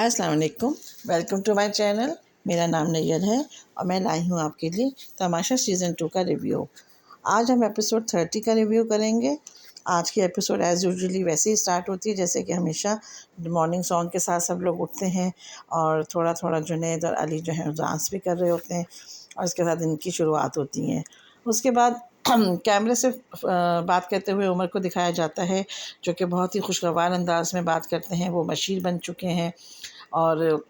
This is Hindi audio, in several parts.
अस्सलाम वालेकुम, वेलकम टू माय चैनल। मेरा नाम नैयर है और मैं लाई हूँ आपके लिए तमाशा सीज़न 2 का रिव्यू। आज हम एपिसोड 30 का रिव्यू करेंगे। आज की एपिसोड एज़ यूजुअली वैसे ही स्टार्ट होती है जैसे कि हमेशा मॉर्निंग सॉन्ग के साथ सब लोग उठते हैं और थोड़ा थोड़ा जुनैद और अली जो है डांस भी कर रहे होते हैं और इसके साथ इनकी शुरुआत होती है। उसके बाद कैमरे से बात करते हुए उमर को दिखाया जाता है जो कि बहुत ही खुशगवार अंदाज में बात करते हैं। वो मशीर बन चुके हैं और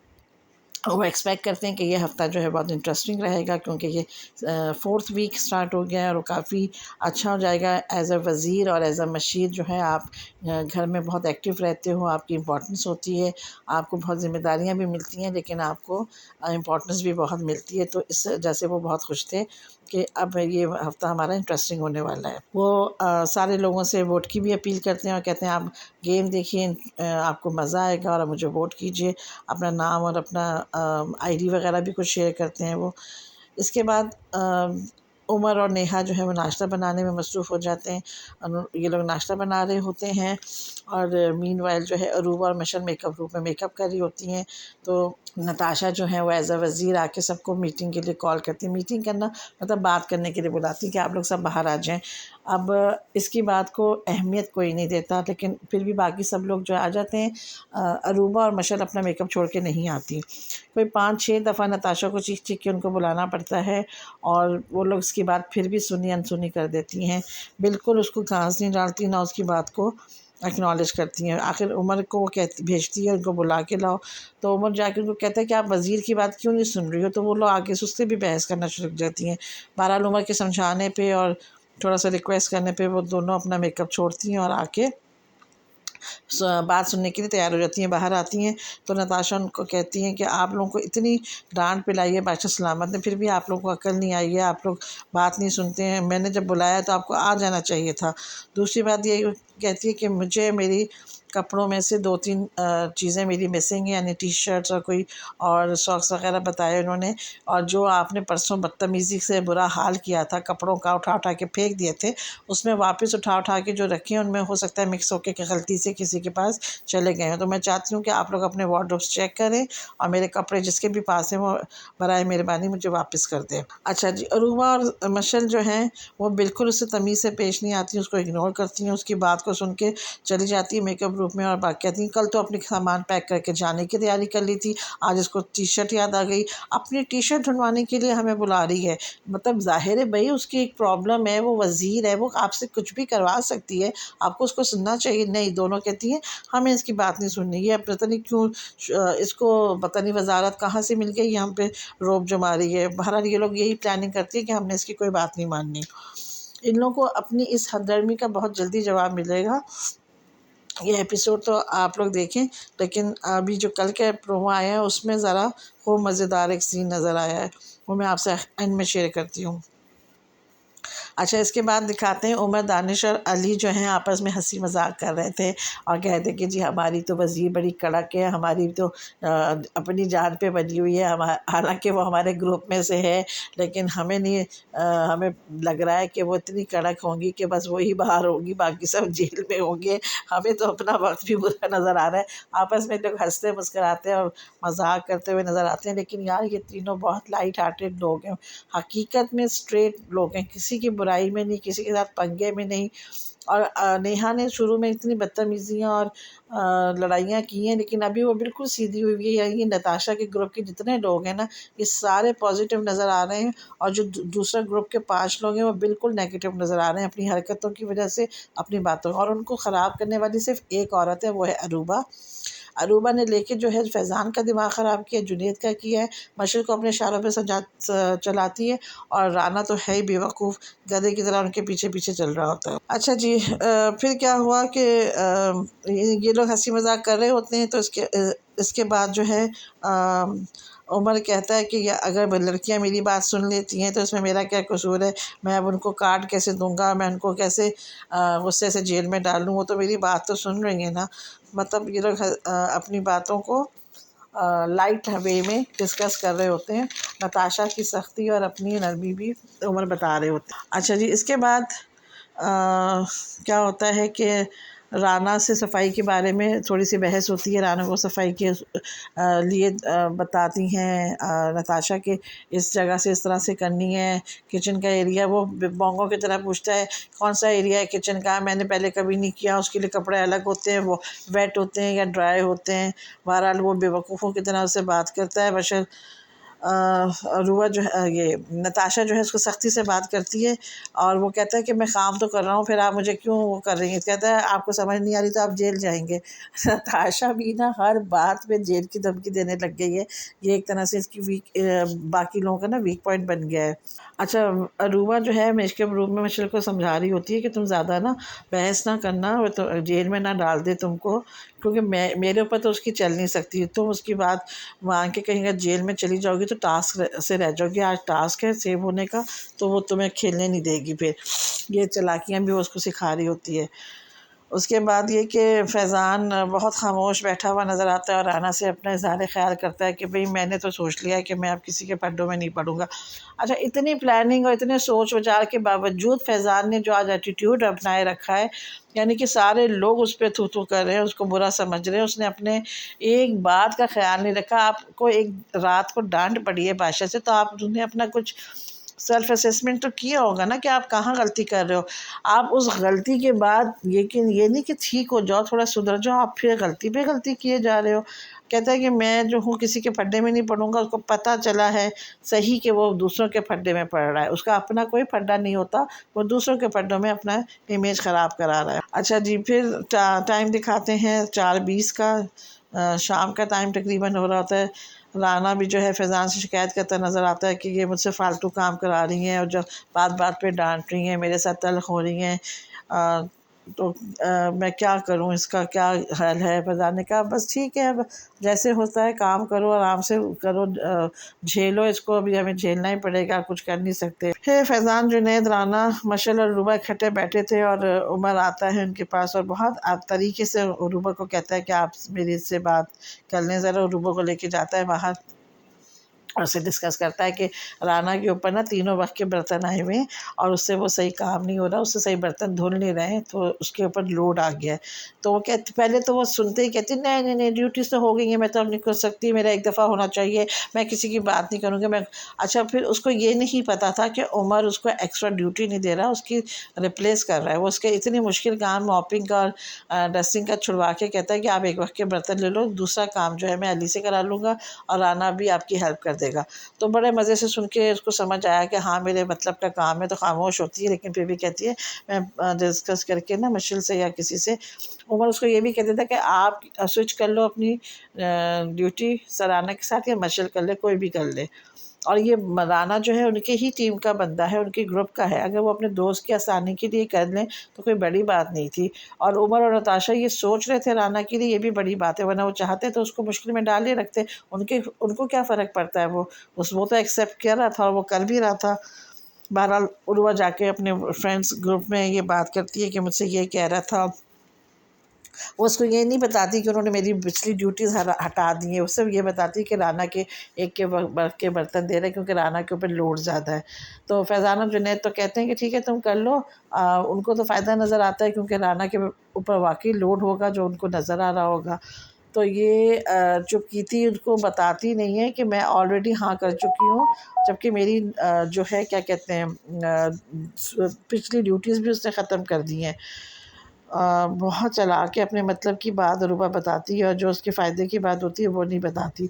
वो एक्सपेक्ट करते हैं कि ये हफ़्ता जो है बहुत इंटरेस्टिंग रहेगा क्योंकि ये 4th वीक स्टार्ट हो गया है और वो काफ़ी अच्छा हो जाएगा। एज़ अ वज़ीर और एज़ अ मशीर जो है आप घर में बहुत एक्टिव रहते हो, आपकी इम्पोर्टेंस होती है, आपको बहुत ज़िम्मेदारियाँ भी मिलती हैं लेकिन आपको इम्पोर्टेंस भी बहुत मिलती है। तो इस वजह से वो बहुत खुश थे कि अब ये हफ़्ता हमारा इंटरेस्टिंग होने वाला है। वो सारे लोगों से वोट की भी अपील करते हैं और कहते हैं आप गेम देखिए, आपको मज़ा आएगा और मुझे वोट कीजिए। अपना नाम और अपना आईडी वगैरह भी कुछ शेयर करते हैं वो। इसके बाद उमर और नेहा जो है वो नाश्ता बनाने में मसरूफ़ हो जाते हैं। ये लोग नाश्ता बना रहे होते हैं और मीनवाइल जो है अरूबा और मिशन मेकअप रूम में मेकअप कर रही होती हैं। तो नताशा जो है वो एज़ अ वज़ीर आके सबको मीटिंग के लिए कॉल करती है। मीटिंग करना मतलब बात करने के लिए बुलाती है कि आप लोग सब बाहर आ जाएँ। अब इसकी बात को अहमियत कोई नहीं देता लेकिन फिर भी बाकी सब लोग जो आ जाते हैं। अरूबा और मशल अपना मेकअप छोड़ के नहीं आती। कोई 5-6 दफ़ा नताशा को चीख-चीख के उनको बुलाना पड़ता है और वो लोग इसकी बात फिर भी सुनी अनसुनी कर देती हैं। बिल्कुल उसको घास नहीं डालती, ना उसकी बात को एक्नॉलेज करती हैं। आखिर उमर को वो कहती भेजती है उनको बुला के लाओ, तो उमर जाके उनको कहता है कि आप वज़ीर की बात क्यों नहीं सुन रही हो? तो वो लोग आगे से उससे भी बहस करना शुरू कर जाती हैं। बहरहाल उमर के समझाने पे और थोड़ा-सा रिक्वेस्ट करने पे वो दोनों अपना मेकअप छोड़ती हैं और आके बात सुनने के लिए तैयार हो जाती हैं। बाहर आती हैं तो नताशा उनको कहती हैं कि आप लोगों को इतनी डांट पिलाई है बादशाह सलामत ने, फिर भी आप लोगों को अक्ल नहीं आई है, आप लोग बात नहीं सुनते हैं। मैंने जब बुलाया तो आपको आ जाना चाहिए था। दूसरी बात ये कहती है कि मुझे मेरी कपड़ों में से 2-3 चीज़ें मेरी मिसिंग हैं, यानी टी शर्ट्स और कोई और सॉक्स वगैरह बताए उन्होंने। और जो आपने परसों बदतमीज़ी से बुरा हाल किया था, कपड़ों का उठा उठा के फेंक दिए थे, उसमें वापस उठा उठा के जो रखे हैं उनमें हो सकता है मिक्स होके कि गलती से किसी के पास चले गए हैं। तो मैं चाहती हूँ कि आप लोग अपने वार्डरोब्स चेक करें और मेरे कपड़े जिसके भी पास हैं वो बराए मेहरबानी मुझे वापस कर दें। अच्छा जी, अरूबा और मशल जो हैं वो बिल्कुल उससे तमीज़ से पेश नहीं आती, उसको इग्नोर करती हैं, उसकी बात को सुन के चली जाती है मेकअप रूम में और बाकी कहती हैं कल तो अपनी सामान पैक करके जाने की तैयारी कर ली थी, आज इसको टी शर्ट याद आ गई, अपनी टी शर्ट ढूंढवाने के लिए हमें बुला रही है। मतलब ज़ाहिर है भाई उसकी एक प्रॉब्लम है, वो वज़ीर है, वो आपसे कुछ भी करवा सकती है, आपको उसको सुनना चाहिए। नहीं, दोनों कहती हैं हमें इसकी बात नहीं सुननी, ये पता नहीं क्यों इसको पता नहीं वजारत कहाँ से मिल गई, यहाँ पे रोब जमा रही है। बहरहाल ये लोग यही प्लानिंग करती है कि हमने इसकी कोई बात नहीं माननी। इन लोगों को अपनी इस हमदर्दी का बहुत जल्दी जवाब मिलेगा। ये एपिसोड तो आप लोग देखें, लेकिन अभी जो कल के प्रोमो आया है उसमें ज़रा खूब मज़ेदार एक सीन नज़र आया है, वो मैं आपसे एंड में शेयर करती हूँ। अच्छा, इसके बाद दिखाते हैं उमर, दानिश और अली जो हैं आपस में हंसी मजाक कर रहे थे और कहते कि जी हमारी तो वज़ीर बड़ी कड़क है, हमारी तो अपनी जान पे बनी हुई है। हम हालांकि वो हमारे ग्रुप में से है लेकिन हमें नहीं हमें लग रहा है कि वो इतनी कड़क होंगी कि बस वही बाहर होंगी, बाकी सब जेल में होंगे। हमें तो अपना वक्त भी बुरा नज़र आ रहा है। आपस में लोग हंसते मुस्कराते और मजाक करते हुए नज़र आते हैं, लेकिन यार ये तीनों बहुत लाइट हार्टेड लोग हैं, हकीकत में स्ट्रेट लोग हैं, किसी की बुराई में नहीं, किसी के साथ पंगे में नहीं। और नेहा ने शुरू में इतनी बदतमीज़ियाँ और लड़ाइयाँ की हैं लेकिन अभी वो बिल्कुल सीधी हुई है। ये नताशा के ग्रुप के जितने लोग हैं ना, ये सारे पॉजिटिव नज़र आ रहे हैं और जो दूसरा ग्रुप के 5 लोग हैं वो बिल्कुल नेगेटिव नज़र आ रहे हैं अपनी हरकतों की वजह से, अपनी बातों, और उनको ख़राब करने वाली सिर्फ एक औरत है, वो है अरूबा। अरूबा ने लेके जो है फैज़ान का दिमाग ख़राब किया, जुनैद का किया है, मशर को अपने इशारों पे चलाती है और राना तो है ही बेवकूफ़, गधे की तरह उनके पीछे पीछे चल रहा होता है। अच्छा जी, फिर क्या हुआ कि ये लोग हंसी मजाक कर रहे होते हैं तो इसके बाद जो है उमर कहता है कि अगर लड़कियां मेरी बात सुन लेती हैं तो इसमें मेरा क्या कसूर है, मैं अब उनको काट कैसे दूंगा, मैं उनको कैसे गुस्से से जेल में डालूँ, वो तो मेरी बात तो सुन रही है ना। मतलब ये लोग अपनी बातों को लाइट वे में डिस्कस कर रहे होते हैं। नताशा की सख्ती और अपनी नरमी भी उमर बता रहे होते हैं। अच्छा जी, इसके बाद क्या होता है कि राना से सफाई के बारे में थोड़ी सी बहस होती है। राना को सफाई के लिए बताती हैं नताशा के इस जगह से इस तरह से करनी है। किचन का एरिया वो बोंगो की तरह पूछता है कौन सा एरिया है किचन का, मैंने पहले कभी नहीं किया, उसके लिए कपड़े अलग होते हैं, वो वेट होते हैं या ड्राई होते हैं। बहरहाल वो बेवकूफ़ों की तरह उससे बात करता है। बशर रुआ जो है ये नताशा जो है उसको सख्ती से बात करती है और वो कहता है कि मैं काम तो कर रहा हूँ, फिर आप मुझे क्यों वो कर रही हैं। कहता है आपको समझ नहीं आ रही तो आप जेल जाएंगे। नताशा भी ना हर बात में जेल की धमकी देने लग गई है। ये एक तरह से इसकी बाकी लोगों का ना वीक पॉइंट बन गया है। अच्छा, अरूबा जो है इसके रूम में मिशेल को समझा रही होती है कि तुम ज़्यादा ना बहस ना करना, वो तो जेल में ना डाल दे तुमको, क्योंकि मेरे ऊपर तो उसकी चल नहीं सकती। तुम उसकी बात मान के कहीं जेल में चली जाओगी तो टास्क से रह जाओगी। आज टास्क है सेव होने का, तो वो तुम्हें खेलने नहीं देगी। फिर ये चालाकियाँ भी वो उसको सिखा रही होती है। उसके बाद ये कि फैज़ान बहुत खामोश बैठा हुआ नज़र आता है और राना से अपना इज़हार ख़्याल करता है कि भाई मैंने तो सोच लिया है कि मैं अब किसी के पड्डों में नहीं पड़ूंगा। अच्छा, इतनी प्लानिंग और इतने सोच विचार के बावजूद फैज़ान ने जो आज एटीट्यूड अपनाए रखा है, यानी कि सारे लोग उस पर थू थू कर रहे हैं, उसको बुरा समझ रहे हैं, उसने अपने एक बात का ख्याल नहीं रखा। आपको एक रात को डांट पड़ी है बादशाह से, तो आपने अपना कुछ सेल्फ असेसमेंट तो किया होगा ना कि आप कहाँ गलती कर रहे हो। आप उस गलती के बाद ये नहीं कि ठीक हो जाओ, थोड़ा सुधर जाओ, आप फिर गलती पे गलती किए जा रहे हो। कहता है कि मैं जो हूँ किसी के फड्डे में नहीं पड़ूंगा। उसको पता चला है सही कि वो दूसरों के फड्डे में पड़ रहा है, उसका अपना कोई फड्डा नहीं होता, वो दूसरों के फड्डों में अपना इमेज ख़राब करा रहा है। अच्छा जी, फिर टाइम दिखाते हैं 4:20 का। शाम का टाइम तकरीबन हो रहा होता है। राना भी जो है फैज़ान से शिकायत करता नज़र आता है कि ये मुझसे फ़ालतू काम करा रही हैं और जब बात बात पे डांट रही हैं, मेरे साथ तल्ख़ हो रही हैं। तो मैं क्या करूं, इसका क्या हल है। फैज़ान ने कहा बस ठीक है, अब जैसे होता है काम करो, आराम से करो, झेलो इसको, अभी हमें झेलना ही पड़ेगा, कुछ कर नहीं सकते। फिर फैज़ान, जुनैद, राना, मशल और रूबा इकट्ठे बैठे थे और उमर आता है उनके पास और बहुत तरीके से रूबा को कहता है कि आप मेरी इससे बात कर लें ज़रा। रूबा को लेके जाता है बाहर और उससे डिस्कस करता है कि राना के ऊपर ना तीनों वक्त के बर्तन आए हुए हैं और उससे वो सही काम नहीं हो रहा, उससे सही बर्तन धुल नहीं रहे हैं, तो उसके ऊपर लोड आ गया है। तो वो कहती, पहले तो वो सुनते ही कहती नहीं नहीं नहीं, ड्यूटीज़ तो हो गई है, मैं तो अब नहीं कर सकती, मेरा एक दफ़ा होना चाहिए, मैं किसी की बात नहीं करूँगी मैं। अच्छा, फिर उसको ये नहीं पता था कि उमर उसको एक्स्ट्रा ड्यूटी नहीं दे रहा, उसकी रिप्लेस कर रहा है। वो उसके इतनी मुश्किल काम मॉपिंग का और डस्टिंग का छुड़वा के कहता है कि आप एक वक्त के बर्तन ले लो, दूसरा काम जो है मैं अली से करा लूँगा और राना भी आपकी हेल्प कर देगा। तो बड़े मज़े से सुन के उसको समझ आया कि हाँ मेरे मतलब का काम है। तो खामोश होती है, लेकिन फिर भी कहती है मैं डिस्कस करके ना मशील से या किसी से। उमर उसको ये भी कहते थे कि आप स्विच कर लो अपनी ड्यूटी सराना के साथ, या मशील कर ले, कोई भी कर ले। और ये राना जो है उनके ही टीम का बंदा है, उनकी ग्रुप का है, अगर वो अपने दोस्त की आसानी के लिए कर लें तो कोई बड़ी बात नहीं थी। और उमर और नताशा ये सोच रहे थे राना के लिए, ये भी बड़ी बात है, वरना वो चाहते तो उसको मुश्किल में डाल ही रखते। उनको क्या फ़र्क पड़ता है, वो तो एक्सेप्ट कर रहा था और वो कर भी रहा था। बहरहाल उर्वा जाके अपने फ्रेंड्स ग्रुप में ये बात करती है कि मुझसे ये कह रहा था। वो उसको ये नहीं बताती कि उन्होंने मेरी पिछली ड्यूटीज़ हटा दी हैं, वो सिर्फ ये बताती कि राना के एक के बर्तन दे रहे हैं क्योंकि राना के ऊपर लोड ज़्यादा है। तो फैज़ान और जुनैद तो कहते हैं कि ठीक है तुम कर लो। उनको तो फ़ायदा नज़र आता है क्योंकि राना के ऊपर वाकई लोड होगा जो उनको नज़र आ रहा होगा। तो ये चुप की थी, उनको बताती नहीं है कि मैं ऑलरेडी हाँ कर चुकी हूँ, जबकि मेरी जो है क्या कहते हैं पिछली ड्यूटीज़ भी उसने ख़त्म कर दी हैं। बहुत चला के अपने मतलब की बात रूबा बताती है और जो उसके फ़ायदे की बात होती है वो नहीं बताती।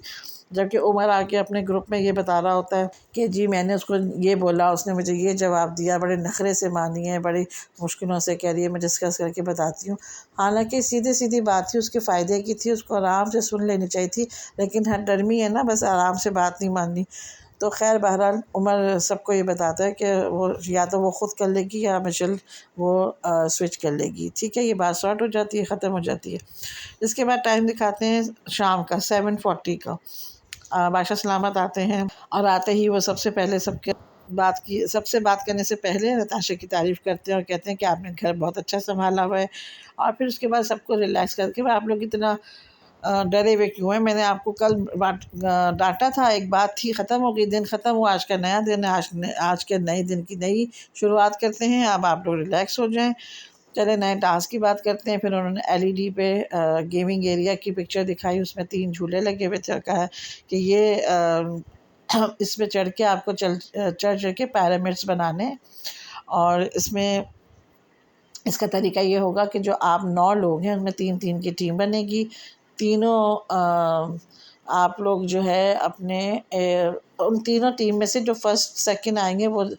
जबकि उमर आके अपने ग्रुप में ये बता रहा होता है कि जी मैंने उसको ये बोला, उसने मुझे ये जवाब दिया, बड़े नखरे से मानी है, बड़ी मुश्किलों से कह रही है, मैं डिस्कस करके बताती हूँ। हालांकि सीधी सीधी बात थी, उसके फ़ायदे की थी, उसको आराम से सुन लेनी चाहिए थी, लेकिन हर डरमी है ना, बस आराम से बात नहीं माननी। तो खैर बहरहाल उमर सबको ये बताता है कि वो या तो वो ख़ुद कर लेगी या मिशेल वो स्विच कर लेगी। ठीक है, ये बात सॉर्ट हो जाती है, ख़त्म हो जाती है। इसके बाद टाइम दिखाते हैं शाम का 7:40 का। बादशाह सलामत आते हैं और आते ही वो सबसे पहले सबसे बात करने से पहले नताशा की तारीफ़ करते हैं और कहते हैं कि आपने घर बहुत अच्छा संभाला हुआ है। और फिर उसके बाद सबको रिलैक्स करके आप लोग इतना डरे हुए क्यों हैं, मैंने आपको कल डांटा था, एक बात थी, ख़त्म हो गई, दिन ख़त्म हुआ, आज का नया दिन है, आज के नए दिन की नई शुरुआत करते हैं, अब आप लोग रिलैक्स हो जाएं। चले नए टास्क की बात करते हैं। फिर उन्होंने एलईडी पे गेमिंग एरिया की पिक्चर दिखाई, उसमें 3 झूले लगे हुए थे और कहा कि ये इस पे चढ़ के आपको चढ़ के पिरामिड्स बनाने, और इसमें इसका तरीका ये होगा कि जो आप 9 लोग हैं उनमें 3-3 की टीम बनेगी। तीनों आप लोग जो है अपने उन तीनों टीम में से जो फर्स्ट सेकंड आएंगे वो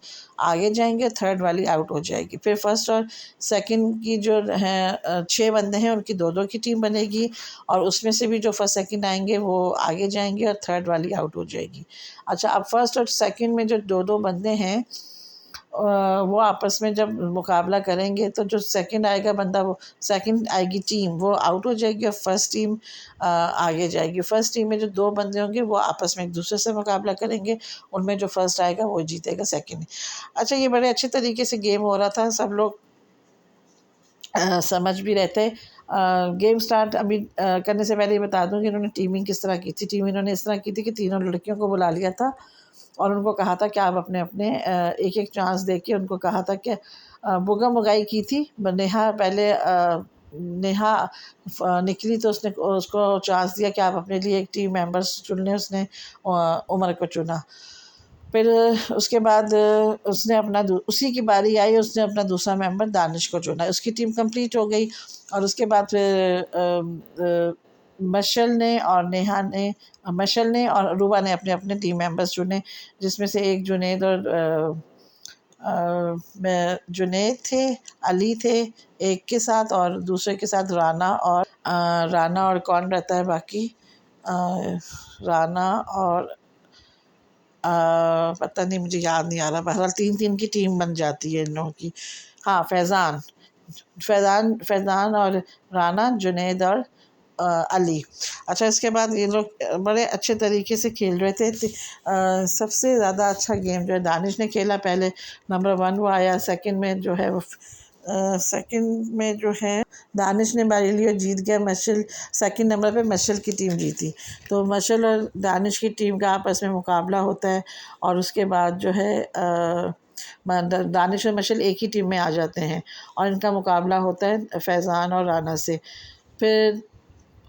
आगे जाएंगे, थर्ड वाली आउट हो जाएगी। फिर फर्स्ट और सेकंड की जो है 6 बंदे हैं उनकी 2-2 की टीम बनेगी, और उसमें से भी जो फर्स्ट सेकंड आएंगे वो आगे जाएंगे और थर्ड वाली आउट हो जाएगी। अच्छा, अब फर्स्ट और सेकंड में जो 2-2 बंदे हैं वो आपस में जब मुकाबला करेंगे तो जो सेकंड आएगा बंदा, वो सेकंड आएगी टीम, वो आउट हो जाएगी और फर्स्ट टीम आगे जाएगी। फर्स्ट टीम में जो 2 बंदे होंगे वो आपस में एक दूसरे से मुकाबला करेंगे, उनमें जो फर्स्ट आएगा वो जीतेगा सेकंड। अच्छा, ये बड़े अच्छे तरीके से गेम हो रहा था, सब लोग समझ भी रहे थे। गेम स्टार्ट अभी करने से पहले ये बता दूं कि इन्होंने टीमिंग किस तरह की थी। टीम इन्होंने इस तरह की थी कि तीनों लड़कियों को बुला लिया था और उनको कहा था कि आप अपने अपने एक चांस दे के उनको कहा था कि बुगम बुगाई की थी। नेहा पहले नेहा निकली तो उसने उसको चांस दिया कि आप अपने लिए एक टीम मेंबर्स चुन लें। उसने उमर को चुना। फिर उसके बाद उसने अपना उसी की बारी आई, उसने अपना दूसरा मेंबर दानिश को चुना। उसकी टीम कंप्लीट हो गई और उसके बाद फिर मशल ने और नेहा ने, मशल ने और रूबा ने अपने अपने टीम मेंबर्स चुने, जिसमें से एक जुनेद और जुनेद थे, अली थे एक के साथ, और दूसरे के साथ राना और कौन रहता है बाकी, राना और पता नहीं, मुझे याद नहीं आ रहा। बहरहाल 3-3 की टीम बन जाती है इन लोगों की। हाँ, फैज़ान और राना, जुनैद और अली। अच्छा, इसके बाद ये लोग बड़े अच्छे तरीके से खेल रहे थे। सबसे ज़्यादा अच्छा गेम जो है दानिश ने खेला। पहले नंबर 1 वो आया, सेकंड में जो है वो सेकंड में जो है दानिश ने बारी ली और जीत गया। मशल सेकंड नंबर पे मशल की टीम जीती। तो मशल और दानिश की टीम का आपस में मुकाबला होता है और उसके बाद जो है दानिश और मशल एक ही टीम में आ जाते हैं और इनका मुकाबला होता है फैज़ान और राना से। फिर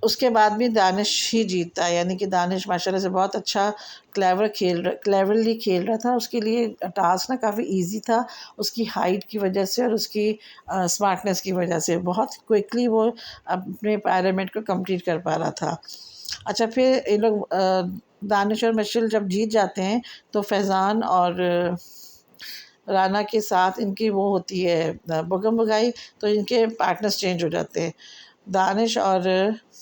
उसके बाद भी दानिश ही जीतता है, यानी कि दानिश माशाल्लाह से बहुत अच्छा क्लेवरली खेल रहा था। उसके लिए टास्क ना काफ़ी इजी था, उसकी हाइट की वजह से और उसकी स्मार्टनेस की वजह से बहुत क्विकली वो अपने पिरामिड को कंप्लीट कर पा रहा था। अच्छा, फिर ये लोग दानिश और मशल जब जीत जाते हैं तो फैज़ान और राना के साथ इनकी वो होती है बुगम बुगाई, तो इनके पार्टनर्स चेंज हो जाते हैं। दानिश और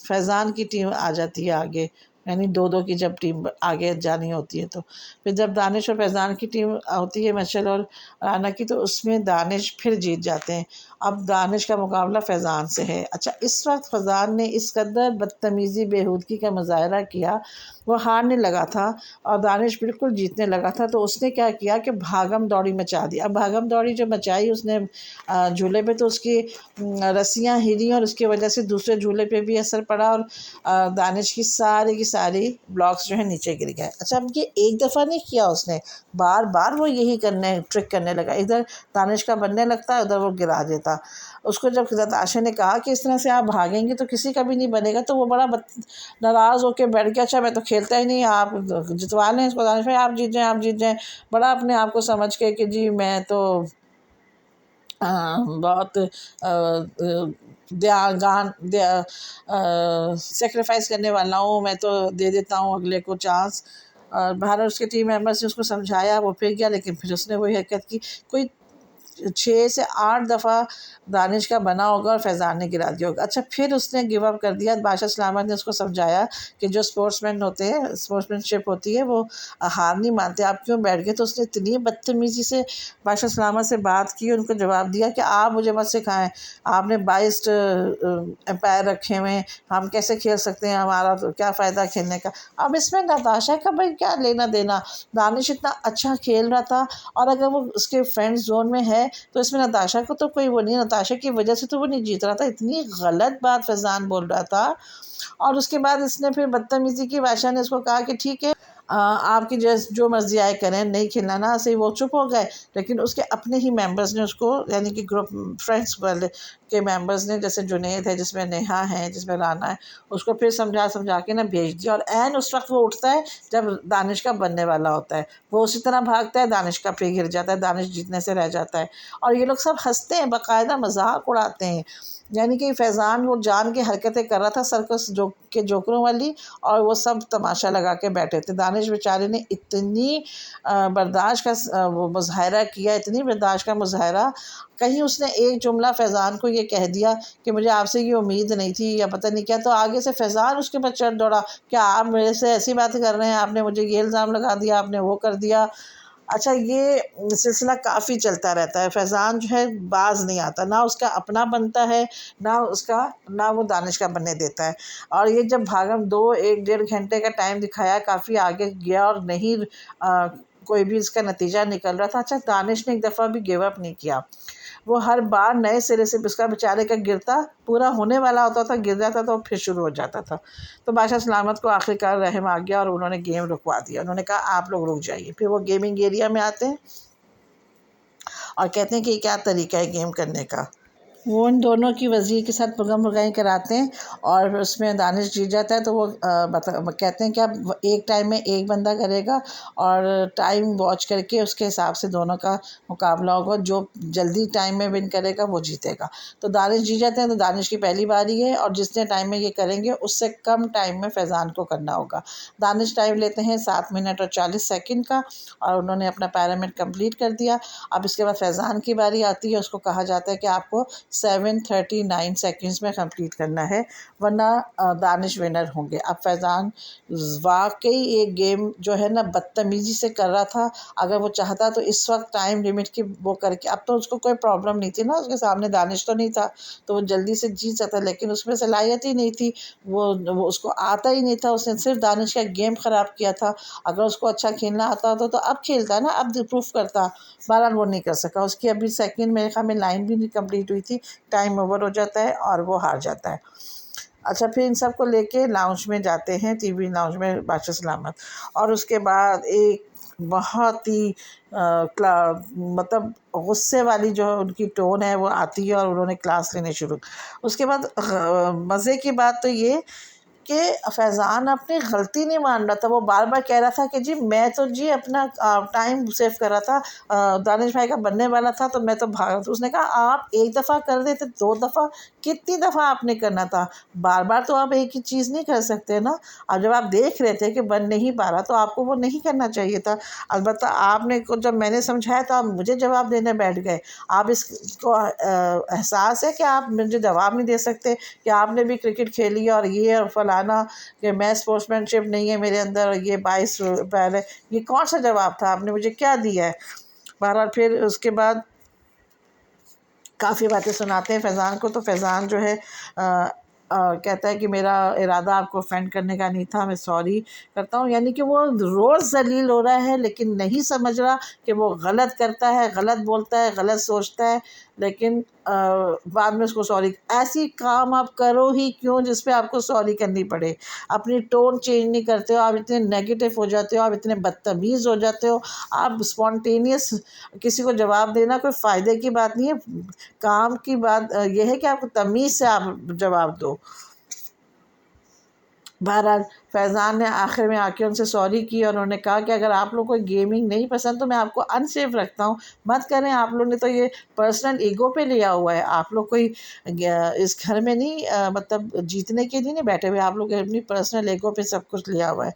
फैज़ान की टीम आ जाती है आगे, यानी 2-2 की जब टीम आगे जानी होती है तो फिर जब दानिश और फैज़ान की टीम होती है मशल और राना की, तो उसमें दानिश फिर जीत जाते हैं। अब दानिश का मुकाबला फैज़ान से है। अच्छा, इस वक्त फैज़ान ने इस कदर बदतमीज़ी बेहूदगी का मुज़ाहरा किया, वो हारने लगा था और दानिश बिल्कुल जीतने लगा था। तो उसने क्या किया कि भागम दौड़ी मचा दी। अब भागम दौड़ी जो मचाई उसने झूले पे, तो उसकी रस्सियाँ हिली और उसकी वजह से दूसरे झूले पे भी असर पड़ा और दानिश की सारी ब्लॉक्स जो है नीचे गिर गए। अच्छा, अब ये एक दफ़ा नहीं किया उसने, बार बार वो यही ट्रिक करने लगा। इधर दानिश का बनने लगता है, उधर वो गिरा देता। उसको जब नताशा ने कहा कि इस तरह से आप भागेंगे तो किसी का भी नहीं बनेगा, तो वो बड़ा नाराज़ होकर बैठ गया। अच्छा, मैं तो खेलता ही नहीं, आप जितवा लें इसको। दानिश भाई आप जीत जाएँ। बड़ा अपने आप को समझ के कि जी मैं तो बहुत सेक्रीफाइस करने वाला हूँ, मैं तो दे देता हूँ अगले को चांस। और बाहर उसके टीम मेंबर्स ने उसको समझाया, वो फिर गया, लेकिन फिर उसने वही हरकत की। कोई 6 से 8 दफ़ा दानिश का बना होगा और फैज़ान ने गिरा दिया होगा। अच्छा, फिर उसने गिव अप कर दिया। बादशाह सलामत ने उसको समझाया कि जो स्पोर्ट्समैन होते हैं, स्पोर्ट्समैनशिप होती है, वो हार नहीं मानते, आप क्यों बैठ गए। तो उसने इतनी बदतमीज़ी से बादशाह सलामत से बात की, उनको जवाब दिया कि आप मुझे मत सिखाएं, आपने 22 एम्पायर रखे हुए हैं, हम कैसे खेल सकते हैं, हमारा तो क्या फ़ायदा खेलने का। अब इसमें नताशा का भाई क्या लेना देना। दानिश इतना अच्छा खेल रहा था और अगर वो उसके फ्रेंड जोन में है तो इसमें नताशा को तो कोई वो नहीं, नताशा की वजह से तो वो नहीं जीत रहा था। इतनी गलत बात फैज़ान बोल रहा था। और उसके बाद इसने फिर बदतमीज़ी की। बादशाह ने उसको कहा कि ठीक है, आपकी जो मर्ज़ी आए करें, नहीं खेलना ना, ऐसे ही वो चुप हो गए। लेकिन उसके अपने ही मेंबर्स ने उसको, यानी कि ग्रुप फ्रेंड्स वाले के मेंबर्स ने, जैसे जुनैद है, जिसमें नेहा है, जिसमें राना है, उसको फिर समझा समझा के ना भेज दिया। और ऐन उस वक्त वो उठता है जब दानिश का बनने वाला होता है, वो उसी तरह भागता है, दानिश का पे गिर जाता है, दानिश जीतने से रह जाता है। और ये लोग सब हंसते हैं, बाकायदा मजाक उड़ाते हैं। यानी कि फैज़ान वो जान के हरकतें कर रहा था सर्कस जोकरों वाली, और वो सब तमाशा लगा के बैठे थे। दानिश बेचारे ने इतनी बर्दाश्त का वो मुज़ाहरा किया, इतनी बर्दाश्त का मुज़ाहरा, कहीं उसने एक जुमला फैज़ान को ये कह दिया कि मुझे आपसे ये उम्मीद नहीं थी या पता नहीं क्या, तो आगे से फैज़ान उसके ऊपर चढ़ दौड़ा, क्या आप मेरे से ऐसी बात कर रहे हैं, आपने मुझे ये इल्ज़ाम लगा दिया, आपने वो कर दिया। अच्छा, ये सिलसिला काफ़ी चलता रहता है। फैज़ान जो है बाज़ नहीं आता, ना उसका अपना बनता है, ना वो दानिश का बनने देता है। और ये जब भागम 1 डेढ़ घंटे का टाइम दिखाया, काफ़ी आगे गया और नहीं कोई भी इसका नतीजा निकल रहा था। अच्छा, दानिश ने एक दफ़ा भी गिव अप नहीं किया। वो हर बार नए सिरे से उसका बेचारे का गिरता, पूरा होने वाला होता था, गिर जाता था और फिर शुरू हो जाता था। तो बादशाह सलामत को आखिरकार रहम आ गया और उन्होंने गेम रुकवा दिया। उन्होंने कहा आप लोग रुक जाइए। फिर वो गेमिंग एरिया में आते हैं और कहते हैं कि क्या तरीका है गेम करने का। वो उन दोनों की वज़ीर के साथ पुगम पुगाई कराते हैं और उसमें दानिश जीत जाता है। तो वो कहते हैं कि अब एक टाइम में एक बंदा करेगा और टाइम वॉच करके उसके हिसाब से दोनों का मुकाबला होगा, जो जल्दी टाइम में विन करेगा वो जीतेगा। तो दानिश जीत जाते हैं, तो दानिश की पहली बारी है और जितने टाइम में ये करेंगे उससे कम टाइम में फैज़ान को करना होगा। दानिश टाइम लेते हैं 7 मिनट और 40 सेकंड का और उन्होंने अपना पैरामिड कंप्लीट कर दिया। अब इसके बाद फैज़ान की बारी आती है, उसको कहा जाता है कि आपको 7:39 सेकंड्स में कंप्लीट करना है, वरना दानिश विनर होंगे। अब फैज़ान वाकई एक गेम जो है ना बदतमीज़ी से कर रहा था। अगर वो चाहता तो इस वक्त टाइम लिमिट की वो करके, अब तो उसको कोई प्रॉब्लम नहीं थी ना, उसके सामने दानिश तो नहीं था, तो वो जल्दी से जीत सकता, लेकिन उसमें सलाहियत ही नहीं थी, वो उसको आता ही नहीं था। उसने सिर्फ दानिश का गेम ख़राब किया था। अगर उसको अच्छा खेलना आता होता तो अब खेलता ना, अब प्रूफ करता। बहरहाल वो नहीं कर सका। उसकी अभी सेकंड मेरे ख्याल में लाइन भी नहीं कंप्लीट हुई थी, टाइम ओवर हो जाता है और वो हार जाता है। अच्छा, फिर इन सब को लेके लाउंज में जाते हैं, टीवी लाउंज में बादशाह सलामत, और उसके बाद एक बहुत ही मतलब गुस्से वाली जो उनकी टोन है वो आती है और उन्होंने क्लास लेने शुरू। उसके बाद मज़े की बात तो ये कि फैज़ान अपनी गलती नहीं मान रहा था। वो बार बार कह रहा था कि जी मैं तो जी अपना टाइम सेव कर रहा था, दानिश भाई का बनने वाला था तो मैं तो भाग रहा था। उसने कहा आप एक दफ़ा कर देते, 2 दफ़ा, कितनी दफ़ा आपने करना था, बार बार तो आप एक ही चीज़ नहीं कर सकते ना। अब जब आप देख रहे थे कि बन नहीं पा रहा तो आपको वो नहीं करना चाहिए था। अलबत्ता आपने को जब मैंने समझाया तो आप मुझे जवाब देने बैठ गए। आप इसको एहसास है कि आप मुझे जवाब नहीं दे सकते कि आपने भी क्रिकेट खेली और ये और फलाना, कि मैं स्पोर्ट्समैनशिप नहीं है मेरे अंदर और ये 22 पहले, ये कौन सा जवाब था, आपने मुझे क्या दिया है। बहरहाल फिर उसके बाद काफ़ी बातें सुनाते हैं फैज़ान को। तो फैज़ान जो है कहता है कि मेरा इरादा आपको ऑफेंड करने का नहीं था, मैं सॉरी करता हूँ। यानी कि वो रोज़ ज़लील हो रहा है लेकिन नहीं समझ रहा कि वो गलत करता है, गलत बोलता है, गलत सोचता है, लेकिन बाद में उसको सॉरी। ऐसी काम आप करो ही क्यों जिस पे आपको सॉरी करनी पड़े। अपनी टोन चेंज नहीं करते हो, आप इतने नेगेटिव हो जाते हो, आप इतने बदतमीज़ हो जाते हो। आप स्पॉन्टेनियस किसी को जवाब देना कोई फ़ायदे की बात नहीं है। काम की बात यह है कि आपको तमीज़ से आप जवाब दो। बहरहाल फैज़ान ने आखिर में आके उनसे सॉरी की और उन्होंने कहा कि अगर आप लोग को गेमिंग नहीं पसंद तो मैं आपको अनसेफ रखता हूँ, मत करें। आप लोग ने तो ये पर्सनल ईगो पे लिया हुआ है, आप लोग कोई इस घर में नहीं मतलब जीतने के लिए नहीं बैठे हुए, आप लोग अपनी पर्सनल ईगो पे सब कुछ लिया हुआ है।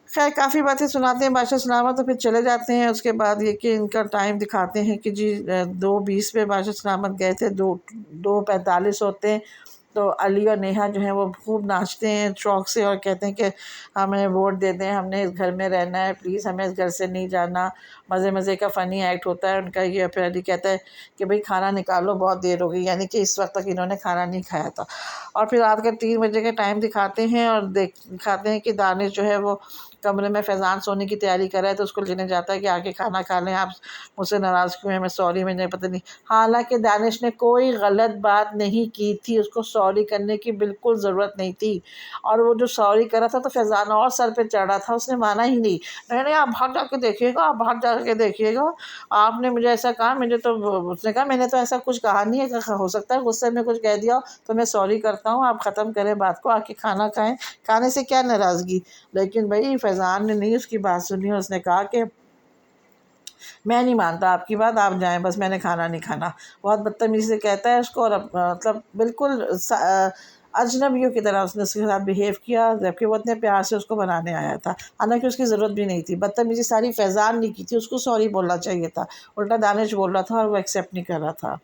खैर काफ़ी बातें सुनाते हैं बादशाह सलामत, तो फिर चले जाते हैं। उसके बाद ये कि इनका टाइम दिखाते हैं कि जी 2:20 पे बादशाह सलामत गए थे, 2:45 होते हैं। तो अली और नेहा जो हैं वो खूब नाचते हैं शौक़ से और कहते हैं कि हमें वोट दे दें, हमने इस घर में रहना है, प्लीज़ हमें इस घर से नहीं जाना। मज़े मज़े का फ़नी एक्ट होता है उनका ये। फिर अली कहता है कि भाई खाना निकालो, बहुत देर हो गई, यानी कि इस वक्त तक इन्होंने खाना नहीं खाया था। और फिर रात के 3 बजे का टाइम दिखाते हैं और दिखाते हैं कि दानिश जो है वो कमरे में फैज़ान सोने की तैयारी कर रहा है, तो उसको लेने जाता है कि आके खाना खा लें, आप मुझसे नाराज़ क्यों हैं, मैं सॉरी, मैंने पता नहीं। हालांकि दानिश ने कोई गलत बात नहीं की थी, उसको सॉरी करने की बिल्कुल ज़रूरत नहीं थी। और वो जो सॉरी करा था तो फैज़ान और सर पे चढ़ा था, उसने माना ही नहीं। नहीं आप बाहर जाके देखिएगा, आप बाहर जाके देखिएगा, आपने मुझे ऐसा कहा, मुझे तो उसने कहा मैंने तो ऐसा कुछ कहा नहीं है, हो सकता है गुस्से में कुछ कह दिया हो, तो मैं सॉरी करता हूँ, आप ख़त्म करें बात को, आके खाना खाएँ, खाने से क्या नाराज़गी। लेकिन भई फैज़ान ने नहीं उसकी बात सुनी, उसने कहा कि मैं नहीं मानता आपकी बात, आप जाएँ बस, मैंने खाना नहीं खाना। बहुत बदतमीज़ी से कहता है उसको, और मतलब बिल्कुल अजनबियों की तरह उसने उसके साथ बिहेव किया, जबकि वो इतने प्यार से उसको बनाने आया था। हालाँकि उसकी ज़रूरत भी नहीं थी। बदतमीज़ी सारी फैज़ान ने की थी, उसको सॉरी बोलना चाहिए था। उल्टा दानिश बोल रहा था और वो एक्सेप्ट नहीं कर रहा था।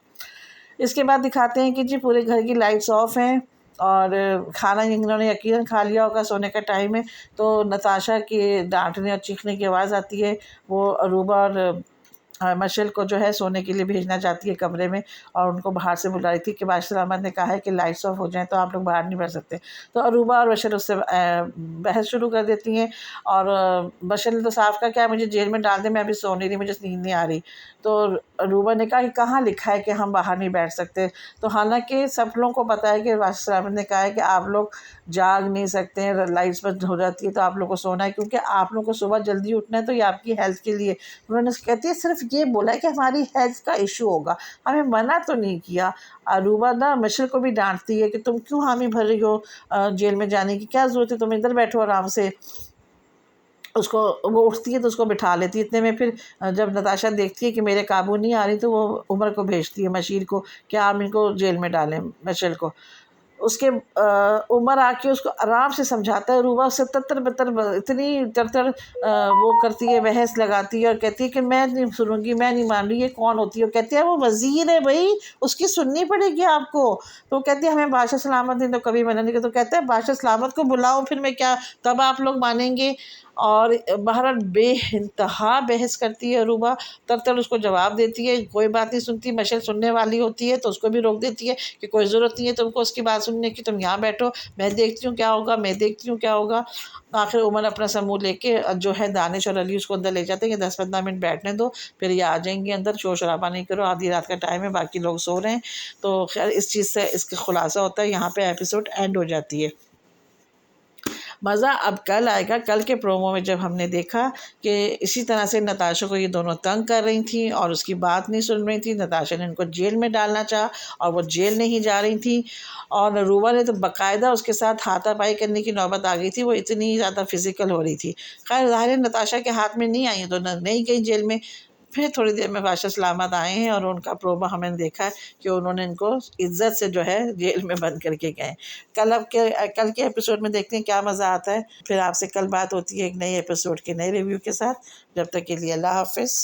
इसके बाद दिखाते हैं कि जी पूरे घर की लाइट्स ऑफ हैं और खाना इन्होंने यकीनन खा लिया होगा, सोने का टाइम है। तो नताशा के डाँटने और चीखने की आवाज़ आती है। वो अरूबा और मशल को जो है सोने के लिए भेजना चाहती है कमरे में, और उनको बाहर से बुला रही थी कि बादशाह अहमद ने कहा है कि लाइट्स ऑफ हो जाएँ तो आप लोग बाहर नहीं बढ़ सकते। तो अरूबा और मशल उससे बहस शुरू कर देती हैं, और मशल ने तो साफ कहा क्या मुझे जेल में डाल दें, मैं अभी सो नहीं रही, मुझे नींद नहीं आ रही। तो अरूबा ने कहा कि कहाँ लिखा है कि हम बाहर नहीं बैठ सकते। तो हालांकि सब लोगों को पता है कि बादशाह अहमद ने कहा है कि आप लोग जाग नहीं सकते हैं, लाइट्स बंद हो जाती है तो आप लोग को सोना है, क्योंकि आप लोग को सुबह जल्दी उठना है, तो ये आपकी हेल्थ के लिए। उन्होंने कहती है सिर्फ ये बोला है कि हमारी हेल्थ का इशू होगा, हमें मना तो नहीं किया। अरूबा ना मशल को भी डांटती है कि तुम क्यों हामी भर रही हो, जेल में जाने की क्या ज़रूरत है, तुम इधर बैठो आराम से। उसको वो उठती है तो उसको बिठा लेती है। इतने में फिर जब नताशा देखती है कि मेरे काबू नहीं आ रही, तो वो उमर को भेजती है, मशीर को, कि आप इनको जेल में डालें, मशल को। उसके उमर आके उसको आराम से समझाता है। रूबा उससे तर-तर इतनी तर-तर वो करती है, बहस लगाती है और कहती है कि मैं नहीं सुनूँगी, मैं नहीं मान रही, ये कौन होती है? वो कहती है वो वज़ीर है भई, उसकी सुननी पड़ेगी आपको। तो वो कहती है हमें बादशाह सलामत ने तो कभी मना नहीं किया। तो कहता है बादशाह सलामत को बुलाओ फिर मैं क्या, तब आप लोग मानेंगे। और बहरहाल बेइंतहा बहस करती है रूबा, तर-तर उसको जवाब देती है, कोई बात नहीं सुनती। मशल सुनने वाली होती है तो उसको भी रोक देती है कि कोई ज़रूरत नहीं है तुमको उसकी बात सुनने की, तुम यहाँ बैठो, मैं देखती हूँ क्या होगा, मैं देखती हूँ क्या होगा। आखिर उमर अपना समूह लेके जो है दानिश और अली उसको अंदर ले जाते हैं कि 10-15 मिनट बैठने दो, फिर ये आ जाएंगी अंदर, शोर शराबा नहीं करो, आधी रात का टाइम है, बाकी लोग सो रहे हैं। तो खैर इस चीज़ से इसका खुलासा होता है, यहाँ पे एपिसोड एंड हो जाती है। मज़ा अब कल आएगा। कल के प्रोमो में जब हमने देखा कि इसी तरह से नताशा को ये दोनों तंग कर रही थी और उसकी बात नहीं सुन रही थी, नताशा ने उनको जेल में डालना चाहा और वो जेल नहीं जा रही थी, और रूबा ने तो बाकायदा उसके साथ हाथापाई करने की नौबत आ गई थी, वो इतनी ज़्यादा फिजिकल हो रही थी। खैर ज़ाहिर है नताशा के हाथ में नहीं आई तो नहीं गई जेल में। फिर थोड़ी देर में बादशाह सलामत आए हैं और उनका प्रोमो हमने देखा है कि उन्होंने इनको इज़्ज़त से जो है जेल में बंद करके गए। कल के एपिसोड में देखते हैं क्या मज़ा आता है। फिर आपसे कल बात होती है एक नए एपिसोड के नए रिव्यू के साथ। जब तक के लिए अल्लाह हाफ़िज़।